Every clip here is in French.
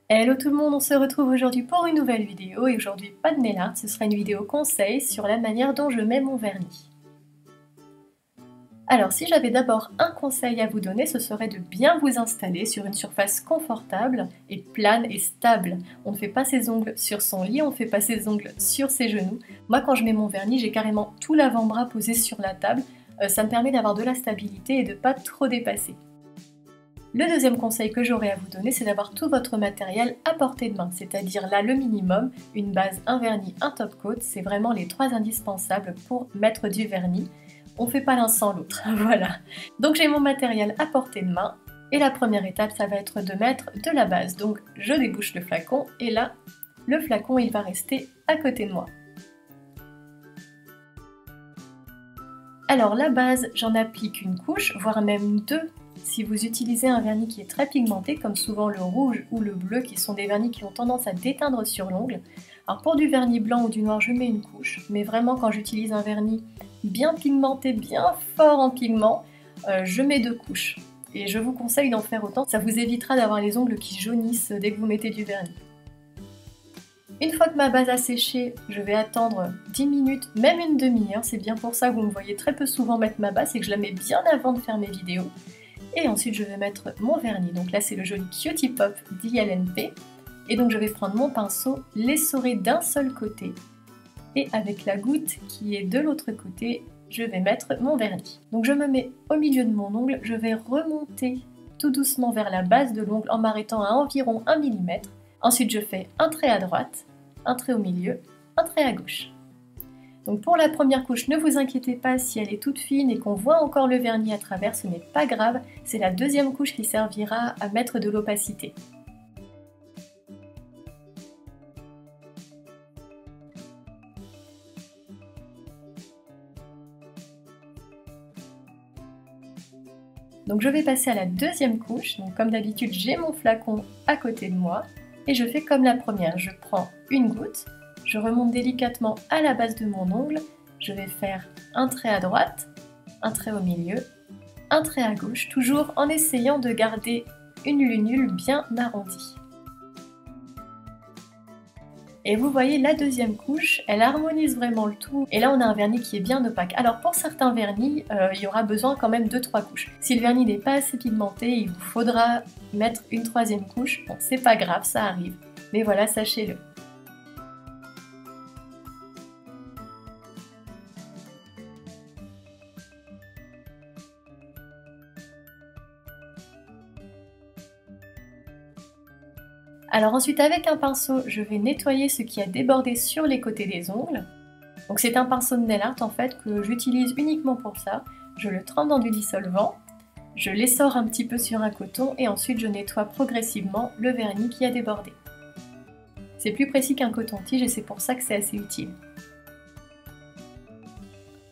Hello tout le monde, on se retrouve aujourd'hui pour une nouvelle vidéo et aujourd'hui pas de nail art, ce sera une vidéo conseil sur la manière dont je mets mon vernis. Alors si j'avais d'abord un conseil à vous donner, ce serait de bien vous installer sur une surface confortable et plane et stable. On ne fait pas ses ongles sur son lit, on ne fait pas ses ongles sur ses genoux. Moi quand je mets mon vernis, j'ai carrément tout l'avant-bras posé sur la table, ça me permet d'avoir de la stabilité et de pas trop dépasser. Le deuxième conseil que j'aurais à vous donner, c'est d'avoir tout votre matériel à portée de main, c'est-à-dire là le minimum, une base, un vernis, un top coat, c'est vraiment les trois indispensables pour mettre du vernis. On fait pas l'un sans l'autre, voilà. Donc j'ai mon matériel à portée de main, et la première étape, ça va être de mettre de la base. Donc je débouche le flacon, et là, le flacon, il va rester à côté de moi. Alors la base, j'en applique une couche, voire même deux, si vous utilisez un vernis qui est très pigmenté, comme souvent le rouge ou le bleu, qui sont des vernis qui ont tendance à déteindre sur l'ongle. Alors pour du vernis blanc ou du noir, je mets une couche, mais vraiment quand j'utilise un vernis bien pigmenté, bien fort en pigment, je mets deux couches. Et je vous conseille d'en faire autant, ça vous évitera d'avoir les ongles qui jaunissent dès que vous mettez du vernis. Une fois que ma base a séché, je vais attendre 10 minutes, même une demi-heure, c'est bien pour ça que vous me voyez très peu souvent mettre ma base, c'est que je la mets bien avant de faire mes vidéos. Et ensuite je vais mettre mon vernis, donc là c'est le joli Cutie Pop d'ILNP. Et donc je vais prendre mon pinceau, l'essorer d'un seul côté, et avec la goutte qui est de l'autre côté, je vais mettre mon vernis. Donc je me mets au milieu de mon ongle, je vais remonter tout doucement vers la base de l'ongle en m'arrêtant à environ 1 mm. Ensuite je fais un trait à droite, un trait au milieu, un trait à gauche. Donc pour la première couche, ne vous inquiétez pas si elle est toute fine et qu'on voit encore le vernis à travers, ce n'est pas grave, c'est la deuxième couche qui servira à mettre de l'opacité. Donc je vais passer à la deuxième couche, donc comme d'habitude j'ai mon flacon à côté de moi et je fais comme la première, je prends une goutte, je remonte délicatement à la base de mon ongle, je vais faire un trait à droite, un trait au milieu, un trait à gauche, toujours en essayant de garder une lunule bien arrondie. Et vous voyez la deuxième couche, elle harmonise vraiment le tout. Et là on a un vernis qui est bien opaque. Alors pour certains vernis, il y aura besoin quand même de 3 couches. Si le vernis n'est pas assez pigmenté, il vous faudra mettre une troisième couche. Bon, c'est pas grave, ça arrive. Mais voilà, sachez-le. Alors ensuite avec un pinceau, je vais nettoyer ce qui a débordé sur les côtés des ongles. Donc c'est un pinceau de nail art en fait que j'utilise uniquement pour ça. Je le trempe dans du dissolvant, je l'essore un petit peu sur un coton et ensuite je nettoie progressivement le vernis qui a débordé. C'est plus précis qu'un coton-tige et c'est pour ça que c'est assez utile.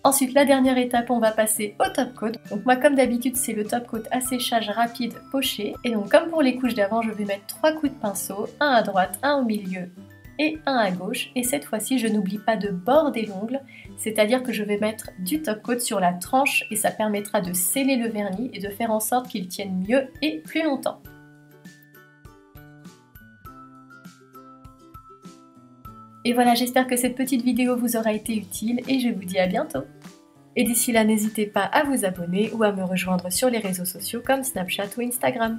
Ensuite, la dernière étape, on va passer au top coat. Donc moi, comme d'habitude, c'est le top coat à séchage rapide poché. Et donc, comme pour les couches d'avant, je vais mettre 3 coups de pinceau, un à droite, un au milieu et un à gauche. Et cette fois-ci, je n'oublie pas de border l'ongle, c'est-à-dire que je vais mettre du top coat sur la tranche et ça permettra de sceller le vernis et de faire en sorte qu'il tienne mieux et plus longtemps. Et voilà, j'espère que cette petite vidéo vous aura été utile et je vous dis à bientôt. Et d'ici là, n'hésitez pas à vous abonner ou à me rejoindre sur les réseaux sociaux comme Snapchat ou Instagram.